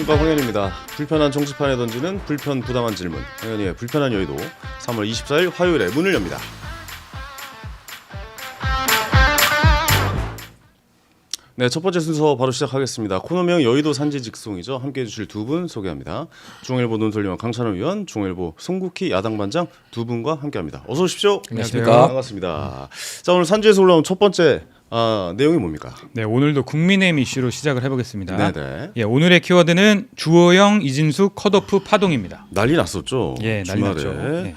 안녕하십니까, 황현입니다. 불편한 정치판에 던지는 불편 부당한 질문, 황현이의 불편한 여의도 3월 24일 화요일에 문을 엽니다. 네, 첫 번째 순서 바로 시작하겠습니다. 코너명 여의도 산지 직송이죠. 함께해 주실 두 분 소개합니다. 중앙일보 논설위원 강찬호 의원, 중앙일보 송국희 야당반장 두 분과 함께합니다. 어서 오십시오. 안녕하십니까. 반갑습니다. 자, 오늘 산지에서 올라온 첫 번째 내용이 뭡니까? 네, 오늘도 국민의힘 이슈로 시작을 해보겠습니다. 네네. 예, 오늘의 키워드는 주호영, 이진숙 컷오프 파동입니다. 난리 났었죠. 예, 난리 주말에. 났죠. 예.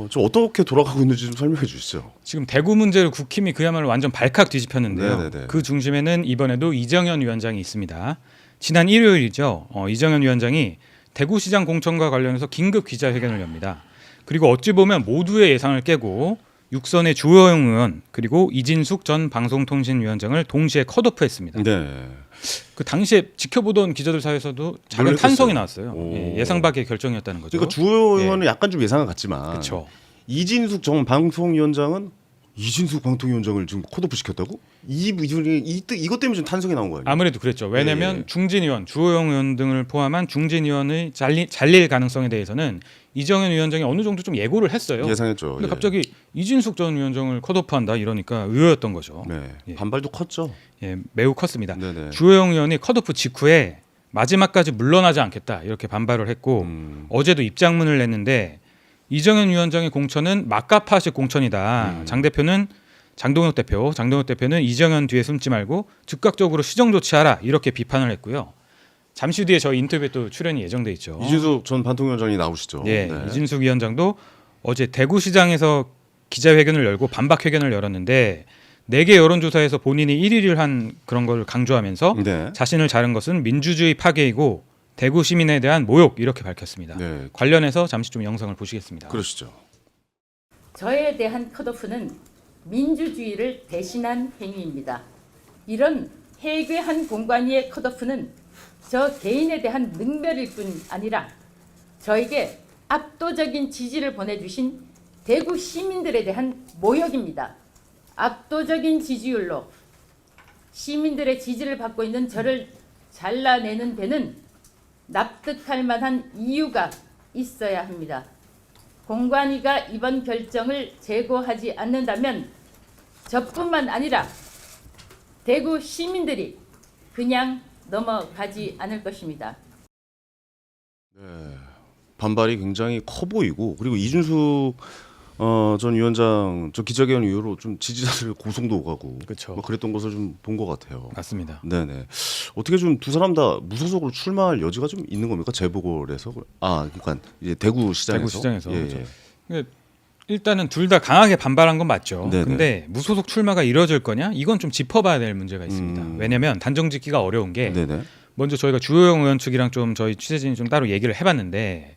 좀 어떻게 돌아가고 있는지 좀 설명해 주시죠. 지금 대구 문제로 국힘이 그야말로 완전 발칵 뒤집혔는데요. 네네네. 그 중심에는 이번에도 이정현 위원장이 있습니다. 지난 일요일이죠. 이정현 위원장이 대구시장 공천과 관련해서 긴급 기자회견을 엽니다. 그리고 어찌 보면 모두의 예상을 깨고 육선의 주호영 의원 그리고 이진숙 전 방송통신위원장을 동시에 컷오프했습니다. 네. 그 당시에 지켜보던 기자들 사이에서도 작은 놀랬겠어요. 탄성이 나왔어요. 오. 예상 밖의 결정이었다는 거죠. 그러니까 주호 의원은 약간 좀 예상은 같지만 그렇죠. 이진숙 전 방통위원장은 이진숙 방통위원장을 지금 컷오프 시켰다고? 이것 때문에 좀 탄성이 나온 거예요. 아무래도 그랬죠. 왜냐하면 예. 중진 의원, 주호영 의원 등을 포함한 중진 의원의 잘릴 가능성에 대해서는 이정현 위원장이 어느 정도 좀 예고를 했어요. 예상했죠. 근데 예. 갑자기 이진숙 전 위원장을 컷오프한다 이러니까 의외였던 거죠. 네. 예. 반발도 컸죠. 예, 매우 컸습니다. 네네. 주호영 의원이 컷오프 직후에 마지막까지 물러나지 않겠다 이렇게 반발을 했고 어제도 입장문을 냈는데 이정현 위원장의 공천은 막가파식 공천이다. 장동혁 대표는 이정현 뒤에 숨지 말고 즉각적으로 시정 조치하라 이렇게 비판을 했고요. 잠시 뒤에 저희 인터뷰에 또 출연이 예정돼 있죠. 이진숙 전 방통위원장이 나오시죠. 예, 네. 이진숙 위원장도 어제 대구시장에서 기자회견을 열고 반박회견을 열었는데 4개 여론조사에서 본인이 1위를 한 그런 걸 강조하면서 네. 자신을 자른 것은 민주주의 파괴이고 대구 시민에 대한 모욕 이렇게 밝혔습니다. 네. 관련해서 잠시 좀 영상을 보시겠습니다. 그러시죠. 저에 대한 컷오프는 민주주의를 배신한 행위입니다. 이런 해괴한 공관위의 컷오프는 저 개인에 대한 능멸일 뿐 아니라 저에게 압도적인 지지를 보내주신 대구 시민들에 대한 모욕입니다. 압도적인 지지율로 시민들의 지지를 받고 있는 저를 잘라내는 데는 납득할 만한 이유가 있어야 합니다. 공관위가 이번 결정을 재고하지 않는다면 저뿐만 아니라 대구 시민들이 그냥 넘어가지 않을 것입니다. 네. 반발이 굉장히 커 보이고 그리고 이준숙 전 위원장 저 기자회견 이후로 좀 지지자들 고성도 오가고 그렇죠. 뭐 그랬던 것을 좀 본 것 같아요. 맞습니다. 네네. 어떻게 좀 두 사람 다 무소속으로 출마할 여지가 좀 있는 겁니까? 재보궐에서? 그러니까 이제 대구 시장에서. 대구시장에서, 예, 그렇죠. 예. 그러니까 일단은 둘 다 강하게 반발한 건 맞죠. 네네. 근데 무소속 출마가 이뤄질 거냐? 이건 좀 짚어봐야 될 문제가 있습니다. 왜냐하면 단정 짓기가 어려운 게 네네. 먼저 저희가 주호영 의원 측이랑 좀 저희 취재진이 좀 따로 얘기를 해봤는데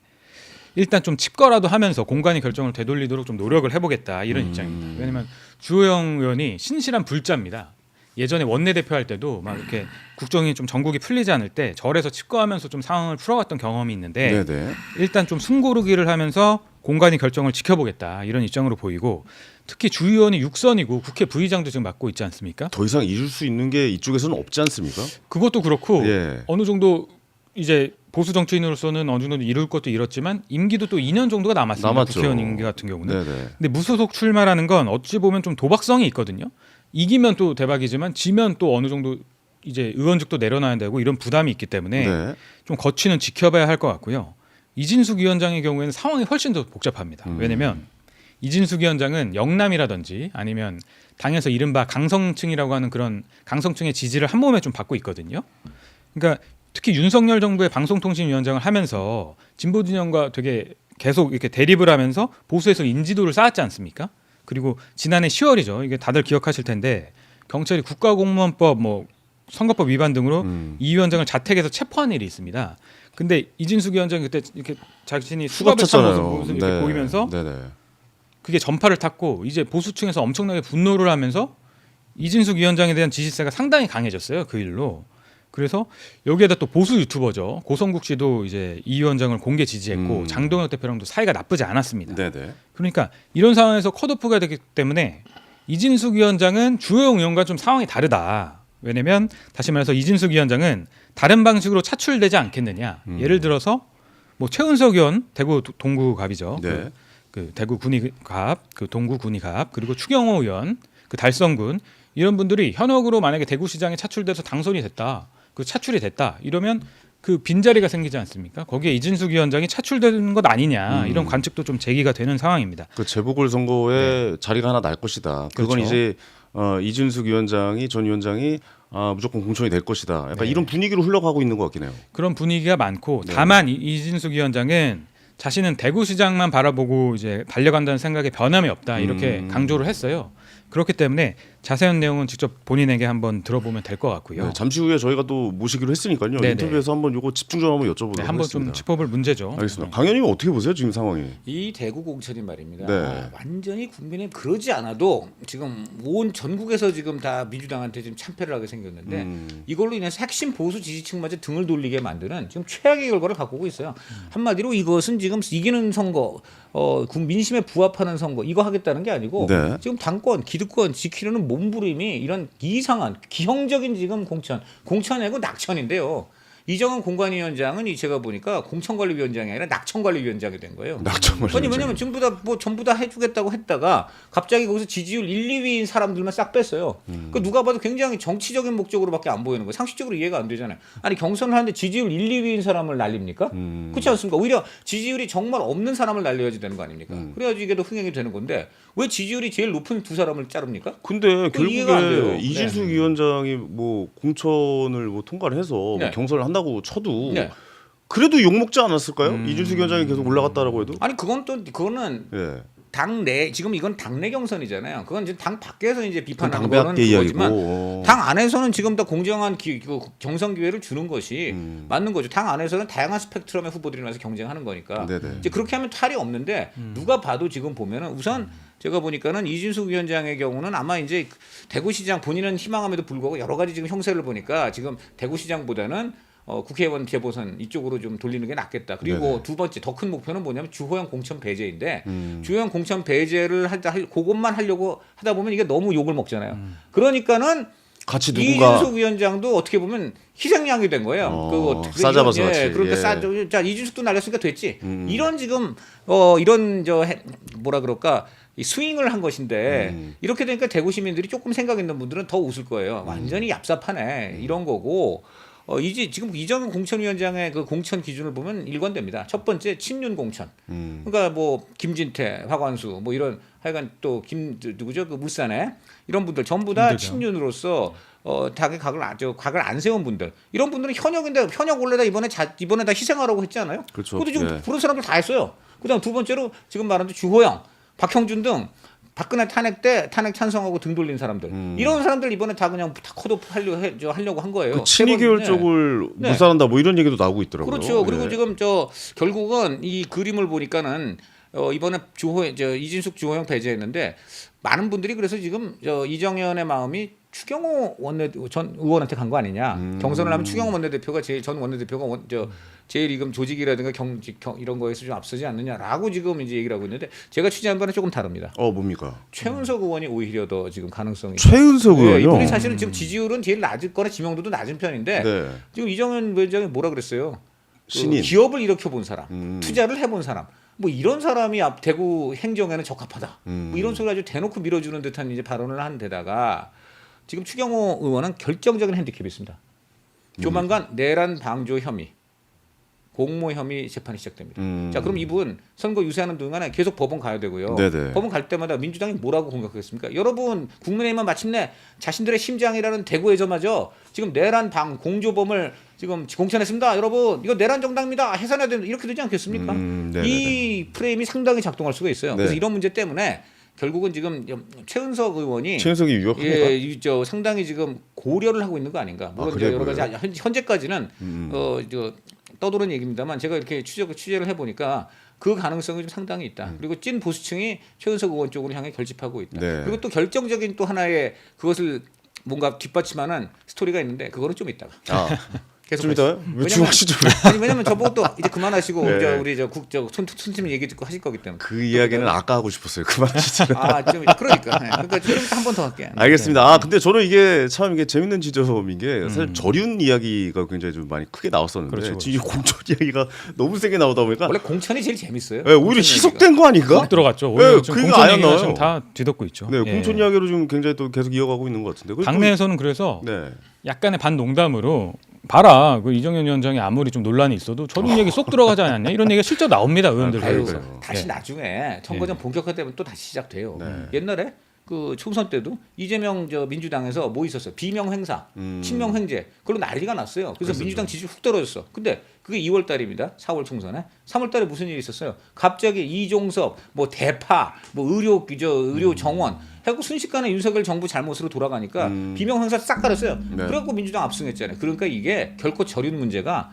일단 좀 칩거라도 하면서 공관위 결정을 되돌리도록 좀 노력을 해보겠다 이런 입장입니다. 왜냐하면 주호영 의원이 신실한 불자입니다. 예전에 원내대표 할 때도 막 이렇게 국정이 좀 전국이 풀리지 않을 때 절에서 칩거하면서 좀 상황을 풀어왔던 경험이 있는데 네네. 일단 좀 숨고르기를 하면서 공관위 결정을 지켜보겠다 이런 입장으로 보이고 특히 주 의원이 6선이고 국회 부의장도 지금 맡고 있지 않습니까? 더 이상 이룰 수 있는 게 이쪽에서는 없지 않습니까? 그것도 그렇고 예. 어느 정도 이제 보수 정치인으로서는 어느 정도 이룰 것도 이뤘지만 임기도 또 2년 정도가 남았습니다. 남았죠. 국회의원 임기 같은 경우는. 네네. 근데 무소속 출마라는 건 어찌 보면 좀 도박성이 있거든요. 이기면 또 대박이지만 지면 또 어느 정도 이제 의원직도 내려놔야 되고 이런 부담이 있기 때문에 네. 좀 거취는 지켜봐야 할 것 같고요. 이진숙 위원장의 경우에는 상황이 훨씬 더 복잡합니다. 왜냐하면 이진숙 위원장은 영남이라든지 아니면 당에서 이른바 강성층이라고 하는 그런 강성층의 지지를 한 몸에 좀 받고 있거든요. 그러니까 특히 윤석열 정부의 방송통신위원장을 하면서 진보 진영과 되게 계속 이렇게 대립을 하면서 보수에서 인지도를 쌓았지 않습니까? 그리고 지난해 10월이죠. 이게 다들 기억하실 텐데 경찰이 국가공무원법 뭐 선거법 위반 등으로 이 위원장을 자택에서 체포한 일이 있습니다. 근데 이진숙 위원장이 그때 이렇게 자신이 수갑에 찬 모습 이렇게 네. 보이면서 네네. 그게 전파를 탔고 이제 보수층에서 엄청나게 분노를 하면서 이진숙 위원장에 대한 지지세가 상당히 강해졌어요. 그 일로. 그래서 여기에다 또 보수 유튜버죠. 고성국 씨도 이제 이 위원장을 공개 지지했고 장동혁 대표랑도 사이가 나쁘지 않았습니다. 네네. 그러니까 이런 상황에서 컷오프가 되기 때문에 이진숙 위원장은 주호영 의원과 좀 상황이 다르다. 왜냐면 다시 말해서 이진숙 위원장은 다른 방식으로 차출되지 않겠느냐. 예를 들어서 뭐 최은석 의원 대구 동구갑이죠. 네. 그 대구 군의갑, 그 동구 군의갑, 그리고 추경호 의원, 그 달성군 이런 분들이 현역으로 만약에 대구시장에 차출돼서 당선이 됐다, 그 차출이 됐다 이러면 그 빈자리가 생기지 않습니까? 거기에 이진숙 위원장이 차출되는 것 아니냐 이런 관측도 좀 제기가 되는 상황입니다. 그 재보궐 선거에 자리가 하나 날 것이다. 그건 그렇죠. 이제 이준숙 위원장이 전 위원장이 무조건 공천이 될 것이다. 약간 이런 분위기로 흘러가고 있는 것 같긴 해요. 그런 분위기가 많고 네. 다만 이진숙 위원장은 자신은 대구시장만 바라보고 이제 달려간다는 생각에 변함이 없다 이렇게 강조를 했어요. 그렇기 때문에 자세한 내용은 직접 본인에게 한번 들어보면 될 것 같고요. 네, 잠시 후에 저희가 또 모시기로 했으니까요. 네네. 인터뷰에서 한번 요거 집중 좀 한번 여쭤보도록 네, 한번 좀 하겠습니다. 짚어볼 문제죠. 알겠습니다. 강현님은 어떻게 보세요 지금 상황이? 이 대구 공천이 말입니다. 네. 완전히 국민의 그러지 않아도 지금 온 전국에서 지금 다 민주당한테 지금 참패를 하게 생겼는데 이걸로 인해서 핵심 보수 지지층마저 등을 돌리게 만드는 지금 최악의 결과를 갖고 오고 있어요. 한마디로 이것은 지금 이기는 선거, 민심에 부합하는 선거 이거 하겠다는 게 아니고 네. 지금 당권, 기득권 지키려는 몸부림이 이런 이상한 기형적인 지금 공천이고 낙천인데요. 이정은 공관위원장은 제가 보니까 공천관리위원장이 아니라 낙천관리위원장이 된 거예요. 아니 왜냐면 전부 다 해주겠다고 했다가 갑자기 거기서 지지율 1, 2위인 사람들만 싹 뺐어요. 그 누가 봐도 굉장히 정치적인 목적으로밖에 안 보이는 거예요. 상식적으로 이해가 안 되잖아요. 아니 경선을 하는데 지지율 1, 2위인 사람을 날립니까? 그렇지 않습니까? 오히려 지지율이 정말 없는 사람을 날려야지 되는 거 아닙니까? 그래야지 이게 더 흥행이 되는 건데 왜 지지율이 제일 높은 두 사람을 자릅니까? 근데 이해가 안 돼요. 결국에 이진숙 위원장이 뭐 공천을 뭐 통과를 해서 뭐 네. 경선을 한다고 쳐도 네. 그래도 욕 먹지 않았을까요? 이진숙 위원장이 계속 올라갔다라고 해도. 아니 그거는 예. 당내 지금 이건 당내 경선이잖아요. 그건 이제 당 밖에서 이제 비판하는 당 거는 밖의 그거지만 이야기고. 당 안에서는 지금 더 공정한 경선 기회를 주는 것이 맞는 거죠. 당 안에서는 다양한 스펙트럼의 후보들이 나서 경쟁하는 거니까. 네네. 이제 그렇게 하면 탈이 없는데 누가 봐도 지금 보면은 우선 제가 보니까는 이진숙 위원장의 경우는 아마 이제 대구시장 본인은 희망함에도 불구하고 여러 가지 지금 형세를 보니까 지금 대구시장보다는 국회의원 재보선 이쪽으로 좀 돌리는 게 낫겠다. 그리고 네네. 두 번째 더 큰 목표는 뭐냐면 주호영 공천 배제인데 주호영 공천 배제를 그것만 하려고 하다 보면 이게 너무 욕을 먹잖아요. 그러니까는 같이 누군가 이준숙 위원장도 어떻게 보면 희생양이 된 거예요. 싸잡아서 같이. 그러니까 예. 자 이준숙도 날렸으니까 됐지. 이런 지금 이런 뭐라 그럴까 이 스윙을 한 것인데 이렇게 되니까 대구 시민들이 조금 생각 있는 분들은 더 웃을 거예요. 완전히 얍삽하네 이런 거고. 이제 지금 이정은 공천위원장의 그 공천 기준을 보면 일관됩니다. 첫 번째 친윤 공천. 그러니까 뭐 김진태, 박완수 뭐 이런 하여간 또 누구죠? 그 물산에 이런 분들 전부 다 힘들죠. 친윤으로서 당의 각을 안 세운 분들. 이런 분들은 현역인데 현역 원래 다 이번에 다 희생하라고 했잖아요. 그렇죠. 그것도 지금 예. 그런 사람들 다 했어요. 그다음 두 번째로 지금 말한 주호영, 박형준 등 박근혜 탄핵 때 탄핵 찬성하고 등 돌린 사람들 이런 사람들 이번에 다 그냥 다 컷오프 하려고 한 거예요. 그 친이 계열 쪽을 네. 무산한다 뭐 이런 얘기도 나오고 있더라고요. 그렇죠. 그리고 예. 지금 결국은 이 그림을 보니까는 이번에 이진숙 주호영 배제했는데 많은 분들이 그래서 지금 이정현의 마음이 추경호 전 의원한테 간 거 아니냐. 경선을 하면 추경호 원내대표가 전 원내대표가 제일 지금 조직이라든가 이런 거에서 좀 앞서지 않느냐라고 지금 이제 얘기를 하고 있는데 제가 취재한 바는 조금 다릅니다. 뭡니까? 최은석 의원이 오히려 더 지금 가능성이 최은석 네, 의원요. 이분이 사실은 지금 지지율은 제일 낮을 거나 지명도도 낮은 편인데 네. 지금 이정현 위원장이 뭐라 그랬어요? 신인. 기업을 일으켜본 사람, 투자를 해본 사람, 뭐 이런 사람이 대구 행정에는 적합하다. 뭐 이런 소리 아주 대놓고 밀어주는 듯한 이제 발언을 한 데다가 지금 추경호 의원은 결정적인 핸디캡이 있습니다. 조만간 내란 방조 혐의, 공모 혐의 재판이 시작됩니다. 자, 그럼 이분 선거 유세하는 동안에 계속 법원 가야 되고요. 네네. 법원 갈 때마다 민주당이 뭐라고 공격하겠습니까? 여러분 국민의힘은 마침내 자신들의 심장이라는 대구에서마저 지금 내란 공조범을 지금 공천했습니다. 여러분 이거 내란 정당입니다. 해산해야 된다. 이렇게 되지 않겠습니까? 네네네. 이 프레임이 상당히 작동할 수가 있어요. 네. 그래서 이런 문제 때문에 결국은 지금 최은석 의원이 최은석이 유력합니까? 상당히 지금 고려를 하고 있는 거 아닌가. 물론 그래 여러 가지 보여요? 현재까지는 떠도는 얘기입니다만 제가 이렇게 취재를 해보니까 그 가능성이 좀 상당히 있다. 그리고 찐 보수층이 최은석 의원 쪽으로 향해 결집하고 있다. 네. 그리고 또 결정적인 또 하나의 그것을 뭔가 뒷받침하는 스토리가 있는데 그거는 좀 있다가. 계속 좀 이따 왜 왜냐면- 중하시죠? 아니 왜냐면 저보고 또 이제 그만하시고 네. 우리 손팀 얘기 듣고 하실 거기 때문에. 그 이야기는 아까 하고 싶었어요. 그만하시죠. 좀 그러니까. 네. 그러니까 좀 한 번 더 할게. 알겠습니다. 아 근데 저는 이게 참 이게 재밌는 지점인 게 사실 절윤 이야기가 굉장히 좀 많이 크게 나왔었는데 그렇죠, 지금 이 공천 이야기가 너무 세게 나오다 보니까 원래 공천이 제일 재밌어요. 네, 오히려 공천 희석된 거 아닌가? 훅 들어갔죠. 네, 오히려 좀 그게 공천 아예 얘기가 나와요. 지금 다 뒤덮고 있죠. 네, 예. 공천 이야기로 좀 굉장히 또 계속 이어가고 있는 것 같은데. 그리고 또 당내에서는 그래서 네. 약간의 반농담으로 봐라 그 이정현 위원장이 아무리 좀 논란이 있어도 저런 얘기 쏙 들어가지 않았냐 이런 얘기가 실제로 나옵니다 의원들 아유, 사이에서. 그래요. 다시 예. 나중에 선거전 본격화되면 또 다시 시작돼요. 네. 옛날에 그 총선 때도 이재명 민주당에서 뭐 있었어요? 비명 행사, 친명 횡재, 그걸로 난리가 났어요. 그래서 민주당 지지율 훅 떨어졌어. 근데 그게 2월 달입니다. 4월 총선에. 3월 달에 무슨 일이 있었어요? 갑자기 이종섭, 뭐 대파, 뭐 의료 정원 하고 순식간에 윤석열 정부 잘못으로 돌아가니까 비명 행사 싹 가렸어요. 네. 그래갖고 민주당 압승했잖아요. 그러니까 이게 결코 절윤 문제가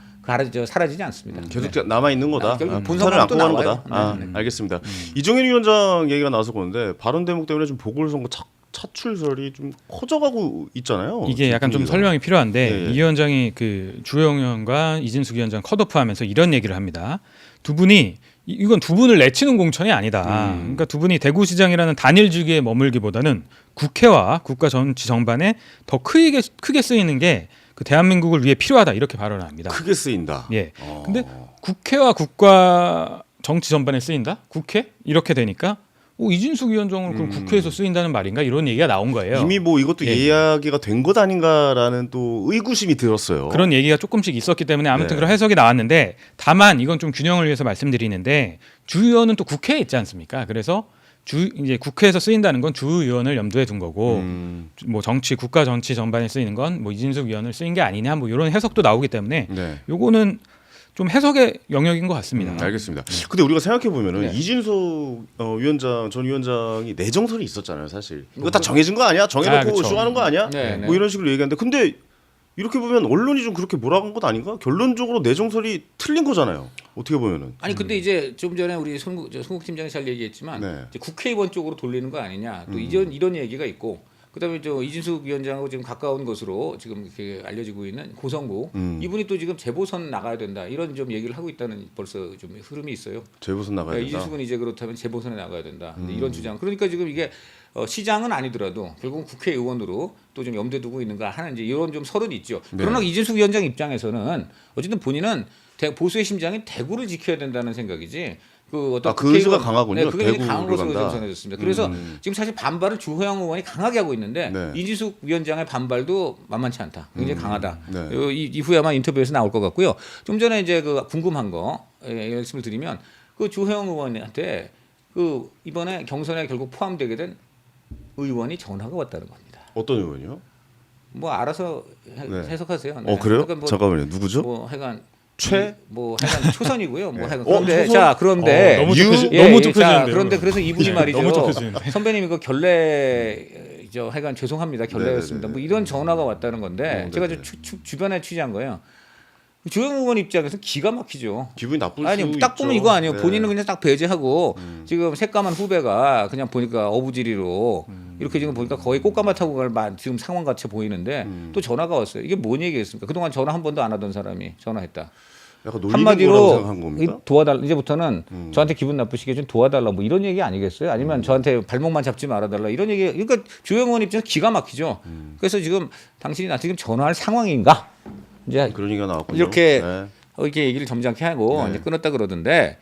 사라지지 않습니다. 계속 남아 있는 거다. 결국 본선을 본선은 안고 또 가는 나와요. 거다. 아, 네. 알겠습니다. 이정현 위원장 얘기가 나와서 그런데 발언 대목 때문에 좀 보궐선거 차출설이 좀 커져가고 있잖아요. 이게 약간 좀 분위기가. 설명이 필요한데 예, 예. 이 위원장이 그 주호영 의원과 이진숙 위원장 컷오프하면서 이런 얘기를 합니다. 두 분이 이건 두 분을 내치는 공천이 아니다. 그러니까 두 분이 대구시장이라는 단일 주기에 머물기보다는 국회와 국가 정치 전반에 더 크게 쓰이는 게 그 대한민국을 위해 필요하다 이렇게 발언을 합니다. 크게 쓰인다. 예. 근데 국회와 국가 정치 전반에 쓰인다? 국회? 이렇게 되니까 이진숙 위원장은 그럼 국회에서 쓰인다는 말인가 이런 얘기가 나온 거예요. 이미 뭐 이것도 예. 이야기가 된 것 아닌가라는 또 의구심이 들었어요. 그런 얘기가 조금씩 있었기 때문에 아무튼 네. 그런 해석이 나왔는데 다만 이건 좀 균형을 위해서 말씀드리는데 주 의원은 또 국회에 있지 않습니까? 그래서 이제 국회에서 쓰인다는 건 주 의원을 염두에 둔 거고 뭐 국가 정치 전반에 쓰이는 건 뭐 이진숙 의원을 쓰인 게 아니냐 뭐 이런 해석도 나오기 때문에 네. 요거는 좀 해석의 영역인 것 같습니다. 알겠습니다. 근데 우리가 생각해 보면은 네. 이진석 전 위원장이 내정설이 있었잖아요, 사실. 이거 다 정해진 거 아니야? 정해놓고 그쵸. 쇼하는 거 아니야? 네, 뭐 이런 식으로 얘기하는데, 근데 이렇게 보면 언론이 좀 그렇게 몰아간 것 아닌가? 결론적으로 내정설이 틀린 거잖아요. 어떻게 보면은. 아니 근데 이제 좀 전에 우리 송국 팀장이 잘 얘기했지만 네. 이제 국회의원 쪽으로 돌리는 거 아니냐 또 이런 얘기가 있고 그다음에 이진숙 위원장하고 지금 가까운 것으로 지금 이렇게 알려지고 있는 고성구 이분이 또 지금 재보선 나가야 된다 이런 좀 얘기를 하고 있다는 벌써 좀 흐름이 있어요. 재보선 나가야 된다. 이진숙은 이제 그렇다면 재보선에 나가야 된다. 근데 이런 주장. 그러니까 지금 이게 시장은 아니더라도 결국은 국회의원으로 또 좀 염두에 두고 있는가 하는 이제 이런 좀 설은 있죠. 네. 그러나 이진숙 위원장 입장에서는 어쨌든 본인은 보수의 심장인 대구를 지켜야 된다는 생각이지. 그 어떤 그 의지가 국회의원- 강하군요. 네, 그게 굉장히 대구를 강한 것으로 간다. 전해졌습니다. 그래서 지금 사실 반발을 주호영 의원이 강하게 하고 있는데 네. 이진숙 위원장의 반발도 만만치 않다. 굉장히 강하다. 네. 이후에 아마 인터뷰에서 나올 것 같고요. 좀 전에 이제 그 궁금한 거 말씀을 드리면 그 주호영 의원한테 그 이번에 경선에 결국 포함되게 된 의원이 전화가 왔다는 겁니다. 어떤 의원이요? 뭐 알아서 네. 해석하세요. 그래요? 그러니까 뭐, 잠깐만요. 누구죠? 뭐 하여간 뭐 하여간 초선이고요. 뭐 네. 하여간 그런데 초선? 자 그런데 너무 유- 너무 좁혀지는데요. 자, 그런데 그래서 이분이 말이죠. 너무 좁혀지는데. 선배님 이거 결례 하여간 죄송합니다. 결례였습니다. 네네네. 뭐 이런 전화가 왔다는 건데 제가 네네. 주변에 취재한 거예요. 주영 의원 입장에서 기가 막히죠. 기분이 나쁠 아니 수 딱 있죠. 보면 이거 아니에요. 네. 본인은 그냥 딱 배제하고 지금 새까만 후배가 그냥 보니까 어부지리로 이렇게 지금 보니까 거의 꽃가마 타고 갈 지금 상황 같이 보이는데 또 전화가 왔어요. 이게 뭔 얘기겠습니까? 그동안 전화 한 번도 안 하던 사람이 전화했다. 약간 놀리는 거라고 생각한 한마디로 겁니까? 도와달라. 이제부터는 저한테 기분 나쁘시게 좀 도와달라. 뭐 이런 얘기 아니겠어요? 아니면 저한테 발목만 잡지 말아달라. 이런 얘기. 그러니까 주영 의원 입장에서 기가 막히죠. 그래서 지금 당신이 나한테 지금 전화할 상황인가? 이제 그런 얘기가 나왔군요. 이렇게 네. 이렇게 얘기를 점잖게 하고 네. 이제 끊었다 그러던데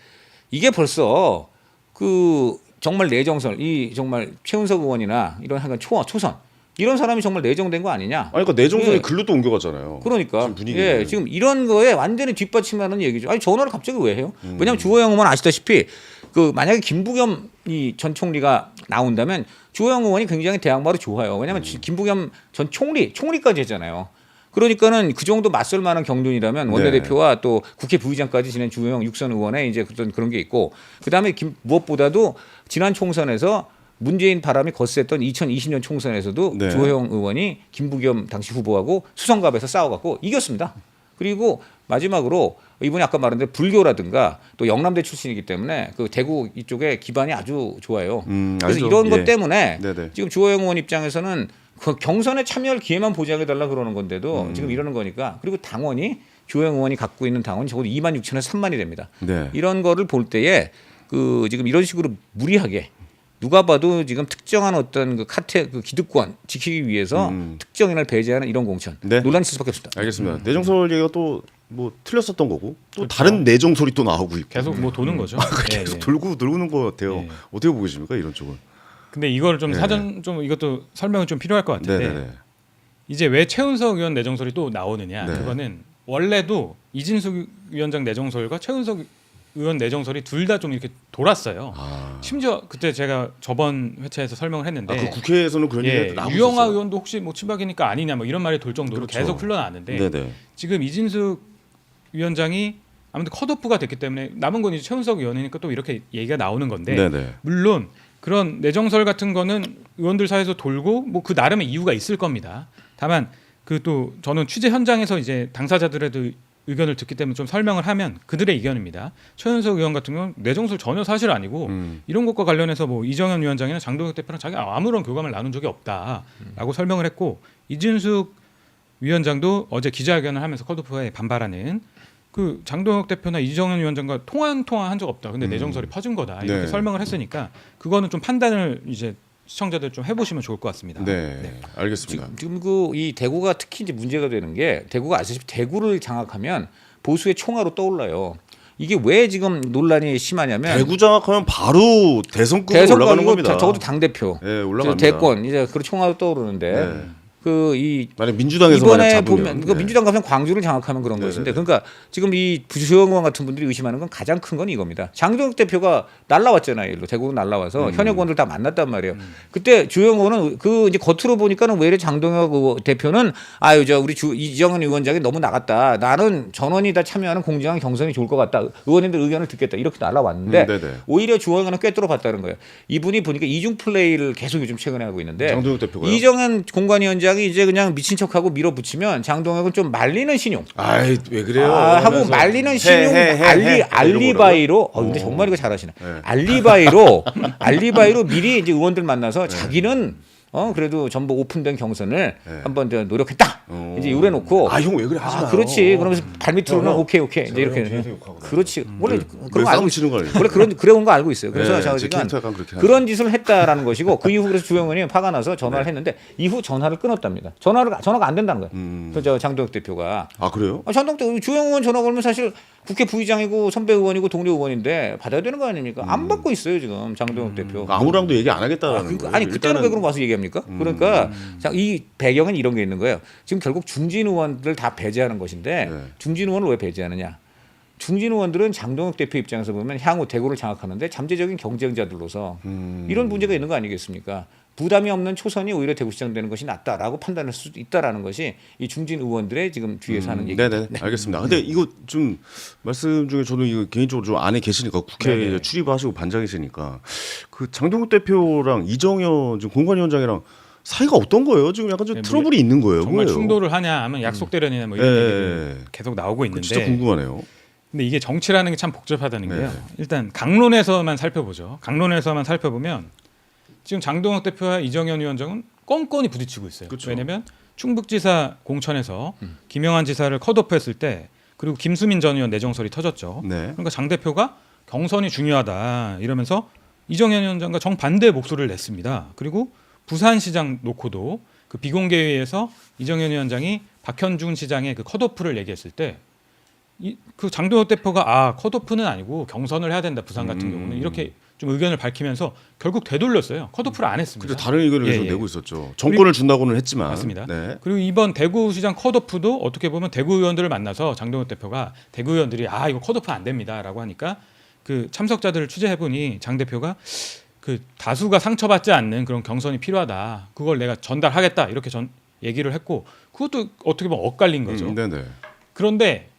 이게 벌써 그 정말 내정설 이 정말 최은석 의원이나 이런 하여간 초선 이런 사람이 정말 내정된 거 아니냐? 아니 그러니까 내정설이 예. 글로 또 옮겨갔잖아요. 그러니까 지금 분위기는. 예, 지금 이런 거에 완전히 뒷받침하는 얘기죠. 아니 전화를 갑자기 왜 해요? 왜냐하면 주호영 의원 아시다시피 그 만약에 김부겸 전 총리가 나온다면 주호영 의원이 굉장히 대항마로 좋아요. 왜냐하면 김부겸 전 총리까지 했잖아요. 그러니까는 그 정도 맞설 만한 경륜이라면 원내대표와 또 국회 부의장까지 지낸 주호영 육선 의원의 이제 그런 게 있고 그다음에 무엇보다도 지난 총선에서 문재인 바람이 거셌던 2020년 총선에서도 네. 주호영 의원이 김부겸 당시 후보하고 수성갑에서 싸워갖고 이겼습니다. 그리고 마지막으로 이분이 아까 말한 대로 불교라든가 또 영남대 출신이기 때문에 그 대구 이쪽에 기반이 아주 좋아요. 그래서 알죠. 이런 것 예. 때문에 네네. 지금 주호영 의원 입장에서는 그 경선에 참여할 기회만 보장해 달라 그러는 건데도 지금 이러는 거니까. 그리고 당원이 주호영 의원이 갖고 있는 당원이 적어도 2만 6천에서 3만이 됩니다. 네. 이런 거를 볼 때에 그 지금 이런 식으로 무리하게 누가 봐도 지금 특정한 어떤 그 그 기득권 지키기 위해서 특정인을 배제하는 이런 공천 네. 논란이 있을 수밖에 없습니다. 알겠습니다. 내정설 얘기가 또 뭐 틀렸었던 거고 또 그렇죠. 다른 내정 소리 또 나오고 있고 계속 뭐 도는 거죠. 예, 계속 예. 돌고 돌고는 것 같아요. 예. 어떻게 보고 계십니까 이런 쪽은? 근데 이걸 좀 네. 사전 좀 이것도 설명이 좀 필요할 것 같은데 네네네. 이제 왜 최은석 의원 내정설이 또 나오느냐? 네. 그거는 원래도 이진숙 위원장 내정설과 최은석 의원 내정설이 둘 다 좀 이렇게 돌았어요. 아, 심지어 그때 제가 저번 회차에서 설명을 했는데 그 국회에서는 그런 예, 얘기가 나오고 유영아 있었어요. 의원도 혹시 뭐 친박이니까 아니냐 뭐 이런 말이 돌 정도로 그렇죠. 계속 흘러나왔는데 네네. 지금 이진숙 위원장이 아무튼 컷오프가 됐기 때문에 남은 건 이제 최은석 의원이니까 또 이렇게 얘기가 나오는 건데 네네. 물론 그런 내정설 같은 거는 의원들 사이에서 돌고 뭐 그 나름의 이유가 있을 겁니다. 다만 그 또 저는 취재 현장에서 이제 당사자들의 의견을 듣기 때문에 좀 설명을 하면 그들의 의견입니다. 최은석 의원 같은 경우는 내정설 전혀 사실 아니고 이런 것과 관련해서 뭐 이정현 위원장이나 장동혁 대표랑 자기 아무런 교감을 나눈 적이 없다라고 설명을 했고 이준숙 위원장도 어제 기자회견을 하면서 컷오프에 반발하는 그 장동혁 대표나 이정현 위원장과 통화한 적 없다. 근데 내정설이 퍼진 거다. 이렇게 네. 설명을 했으니까 그거는 좀 판단을 이제 시청자들 좀 해보시면 좋을 것 같습니다. 네. 알겠습니다. 지금 그 이 대구가 특히 이제 문제가 되는 게 대구가 아시다시피 대구를 장악하면 보수의 총화로 떠올라요. 이게 왜 지금 논란이 심하냐면 대구 장악하면 바로 대선급으로 올라가는 겁니다. 적어도 당 대표, 네, 올라갑니다. 대권 이제 그 총화로 떠오르는데 네. 그 이 만약 민주당에서 만약 이번에 잡으면 보면 그 네. 민주당 가면 광주를 장악하는 그런 네, 것인데 네. 그러니까 지금 이 주호영 의원 같은 분들이 의심하는 건 가장 큰 건 이겁니다. 장동혁 대표가 날라왔잖아요. 일로 대구로 날라와서 현역 의원들 다 만났단 말이에요. 그때 주호영 의원은 그 이제 겉으로 보니까는 왜 이래 장동혁 대표는 아유 저 우리 이정은 위원장이 너무 나갔다. 나는 전원이 다 참여하는 공정한 경선이 좋을 것 같다. 의원님들 의견을 듣겠다. 이렇게 날라왔는데 네네. 오히려 주호영 의원은 꿰뚫어 봤다는 거예요. 이분이 보니까 이중 플레이를 계속 요즘 최근에 하고 있는데 장동혁 대표가요? 이정현 공관위원장이 이제 그냥 미친 척하고 밀어붙이면 장동혁은 좀 말리는 신용. 아이 왜 그래요? 하고 하면서 말리는 신용 해. 알리바이로 이러고 근데 정말 이거 잘하시네. 네. 알리바이로 미리 이제 의원들 만나서 자기는 그래도 전부 오픈된 경선을 한번 더 노력했다. 이제 요래 놓고 아 형 왜 그래 하지 마요. 그렇지. 그러면서 발밑으로는 형, 오케이 이제 이렇게 계속 욕하고 그렇지. 원래 왜 그런 거 싸움 알고 치는 거 원래 그래 온 거 알고 있어요. 그래서 네, 제가 제 지금 캐릭터 약간 그렇게 그런 짓을 했다라는 것이고 그 이후 그래서 주영은이 화가 나서 전화를 했는데 이후 전화를 끊었답니다. 전화가 안 된다는 거예요. 그래서 장동혁 대표가 아 그래요? 주영 의원 전화 걸면 사실 국회 부의장이고 선배 의원이고 동료 의원인데 받아야 되는 거 아닙니까? 안 받고 있어요 지금 장동혁 대표. 그러니까 아무랑도 얘기 안 하겠다라는 거예요. 아니 그때는 왜 그럼 와서 얘기합니까? 그러니까 자, 이 배경은 이런 게 있는 거예요. 지금 결국 중진 의원들을 다 배제하는 것인데 네. 중진 의원을 왜 배제하느냐? 중진 의원들은 장동혁 대표 입장에서 보면 향후 대구를 장악하는데 잠재적인 경쟁자들로서 이런 문제가 있는 거 아니겠습니까? 부담이 없는 초선이 오히려 대구시장 되는 것이 낫다라고 판단할 수도 있다라는 것이 이 중진 의원들의 지금 뒤에서 하는 얘기입니다. 네네 알겠습니다. 근데 이거 좀 말씀 중에 저는 이거 개인적으로 좀 안에 계시니까 국회에 네네. 출입하시고 반장이시니까 그 장동혁 대표랑 이정현 지금 공관위원장이랑 사이가 어떤 거예요? 지금 약간 좀 네, 트러블이 있는 거예요. 정말 뭐예요? 충돌을 하냐 하면 약속 대련이나 뭐 이런 예, 얘기들 예. 계속 나오고 그거 있는데 진짜 궁금하네요. 근데 이게 정치라는 게 참 복잡하다는 네. 게요. 일단 강론에서만 살펴보죠. 강론에서만 살펴보면 지금 장동혁 대표와 이정현 위원장은 껌껌이 부딪히고 있어요. 그쵸. 왜냐하면 충북지사 공천에서 김영환 지사를 컷오프했을 때 그리고 김수민 전 의원 내정설이 터졌죠. 네. 그러니까 장 대표가 경선이 중요하다 이러면서 이정현 위원장과 정반대의 목소리를 냈습니다. 그리고 부산시장 놓고도 그 비공개회에서 이정현 위원장이 박현준 시장의 그 컷오프를 얘기했을 때 그 장동혁 대표가 컷오프는 아니고 경선을 해야 된다 부산 같은 경우는 이렇게 좀 의견을 밝히면서 결국 되돌렸어요. 컷오프를 안 했습니다. 근데 다른 의견을 계속 예. 내고 있었죠. 정권을 준다고는 했지만 맞습니다. 네. 그리고 이번 대구시장 컷오프도 어떻게 보면 대구 의원들을 만나서 장동혁 대표가 대구 의원들이 이거 컷오프 안 됩니다라고 하니까 그 참석자들을 취재해 보니 장 대표가 그 다수가 상처받지 않는 그런 경선이 필요하다. 그걸 내가 전달하겠다 이렇게 얘기를 했고 그것도 어떻게 보면 엇갈린 거죠. 네네. 그런데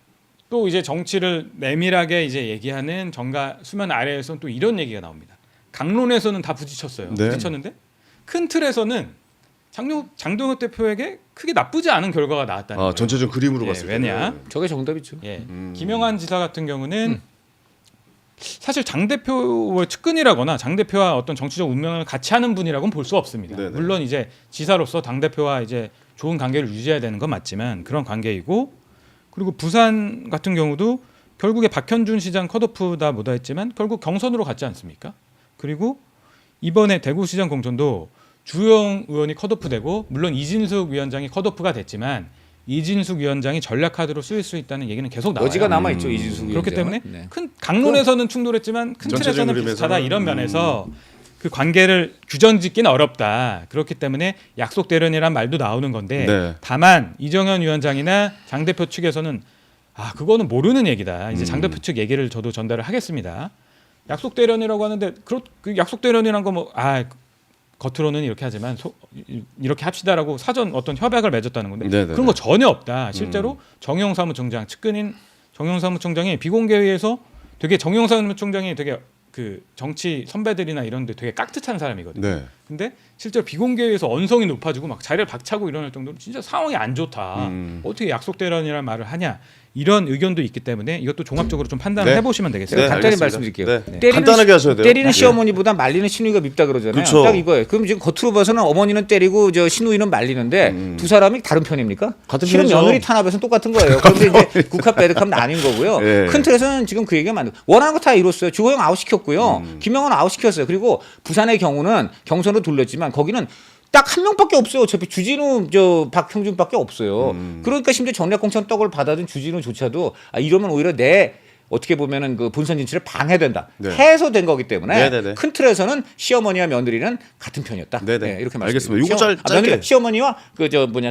또 이제 정치를 내밀하게 이제 얘기하는 정가 수면 아래에서는 또 이런 얘기가 나옵니다. 강론에서는 다 부딪혔어요. 네. 부딪혔는데 큰 틀에서는 장동혁 대표에게 크게 나쁘지 않은 결과가 나왔다는 거예요. 전체적 그림으로 예, 봤을 때. 왜냐? 저게 정답이죠. 예. 김영환 지사 같은 경우는 사실 장 대표의 측근이라거나 장 대표와 어떤 정치적 운명을 같이 하는 분이라고는 볼 수 없습니다. 네네. 물론 이제 지사로서 당 대표와 이제 좋은 관계를 유지해야 되는 건 맞지만 그런 관계이고, 그리고 부산 같은 경우도 결국에 박현준 시장 컷오프다 뭐다 했지만 결국 경선으로 갔지 않습니까? 그리고 이번에 대구시장 공천도 주영 의원이 컷오프되고, 물론 이진숙 위원장이 컷오프가 됐지만 이진숙 위원장이 전략 카드로 쓰일 수 있다는 얘기는 계속 나와요. 여지가 남아 있죠 이진숙 그렇기 위원장은. 때문에 네. 큰 강론에서는 충돌했지만 큰 전체적인 틀에서는 그림에서는, 비슷하다, 이런 면에서 그 관계를 규정짓기는 어렵다. 그렇기 때문에 약속 대련이란 말도 나오는 건데, 네. 다만 이정현 위원장이나 장 대표 측에서는 그거는 모르는 얘기다. 이제 장 대표 측 얘기를 저도 전달을 하겠습니다. 약속 대련이라고 하는데 그 약속 대련이란 거 뭐 겉으로는 이렇게 하지만 이렇게 합시다라고 사전 어떤 협약을 맺었다는 건데 네네네. 그런 거 전혀 없다. 실제로 정용 사무총장 측근인 정용 사무총장이 비공개 회의에서 되게 정용 사무총장이 되게 그 정치 선배들이나 이런데 되게 깍듯한 사람이거든요. 네. 근데 실제로 비공개 회의에서 언성이 높아지고 막 자리를 박차고 이럴 정도로 진짜 상황이 안 좋다. 어떻게 약속 대련이라는 말을 하냐. 이런 의견도 있기 때문에 이것도 종합적으로 좀 판단을 네. 해보시면 되겠습니다. 네, 간단히 알겠습니다. 말씀드릴게요. 네. 간단하게 하셔야 돼요. 때리는 네. 시어머니보다 말리는 시누이가 밉다 그러잖아요. 그렇죠. 딱 이거예요. 그럼 지금 겉으로 봐서는 어머니는 때리고 저 시누이는 말리는데 두 사람이 다른 편입니까? 같은 실은 편이죠. 며느리 탄압에서는 똑같은 거예요. 그런데 이제 국합 배득하면 나뉜 거고요. 예. 큰 틀에서는 지금 그 얘기가 맞는 거예요. 원하는 거 다 이뤘어요. 주호영 아웃시켰고요. 김영환 아웃시켰어요. 그리고 부산의 경우는 경선으로 돌렸지만 거기는 딱 한 명밖에 없어요. 어차피 주진우 박형준밖에 없어요. 그러니까 심지어 전략공천 떡을 받아든 주진우조차도 이러면 오히려 내 어떻게 보면은 그 본선 진출을 방해된다. 네. 해서 된 거기 때문에 네네네. 큰 틀에서는 시어머니와 며느리는 같은 편이었다. 네네. 네, 이렇게 알겠습니다. 말씀드립니다. 요거 짧게. 시어머니와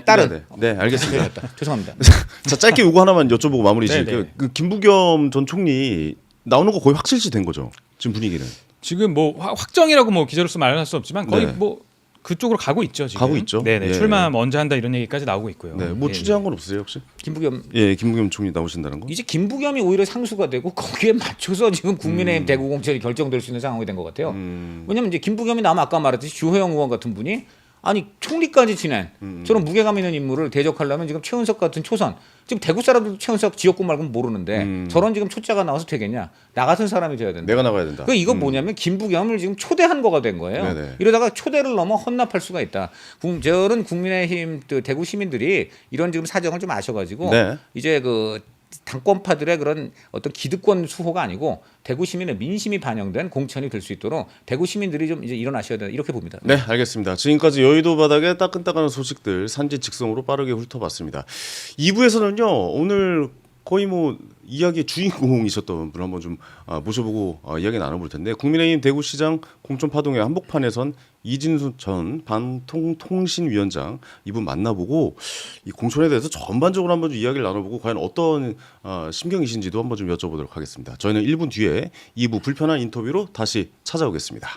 딸은 네네. 네, 알겠습니다. 편이었다. 죄송합니다. 자, 짧게 요거 하나만 여쭤보고 마무리 지을게요. 네네. 그 김부겸 전 총리 나오는 거 거의 확실시 된 거죠. 지금 분위기는. 지금 뭐 확정이라고 뭐 기자로서 말할 수 없지만 거의 네. 뭐 그쪽으로 가고 있죠. 지금. 가고 있죠. 네네. 예. 출마 먼저 한다 이런 얘기까지 나오고 있고요. 네, 뭐 예, 취재한 건 없으세요 혹시? 김부겸 예, 김부겸 총리 나오신다는 거? 이제 김부겸이 오히려 상수가 되고 거기에 맞춰서 지금 국민의힘 대구 공천이 결정될 수 있는 상황이 된 것 같아요. 왜냐하면 이제 김부겸이 나면 아까 말했듯이 주호영 의원 같은 분이 아니 총리까지 지낸 저런 무게감 있는 인물을 대적하려면 지금 최은석 같은 초선, 지금 대구 사람들도 최은석 지역구 말고는 모르는데 저런 지금 초짜가 나와서 되겠냐? 나 같은 사람이 돼야 된다. 내가 나가야 된다. 그 이건 뭐냐면 김부겸을 지금 초대한 거가 된 거예요. 네네. 이러다가 초대를 넘어 헌납할 수가 있다. 저는 국민의힘 대구 시민들이 이런 지금 사정을 좀 아셔가지고 네. 이제 그 당권파들의 그런 어떤 기득권 수호가 아니고 대구 시민의 민심이 반영된 공천이 될 수 있도록 대구 시민들이 좀 이제 일어나셔야 된다 이렇게 봅니다. 네, 알겠습니다. 지금까지 여의도 바닥에 따끈따끈한 소식들 산지직송으로 빠르게 훑어봤습니다. 2부에서는요 오늘 거의 뭐 이야기의 주인공이셨던 분 한번 좀 모셔보고 이야기 나눠볼 텐데, 국민의힘 대구시장 공천 파동의 한복판에선 이진수 전 방통통신위원장 이분 만나보고 이 공천에 대해서 전반적으로 한번 좀 이야기를 나눠보고 과연 어떤 심경이신지도 한번 좀 여쭤보도록 하겠습니다. 저희는 1분 뒤에 2부 불편한 인터뷰로 다시 찾아오겠습니다.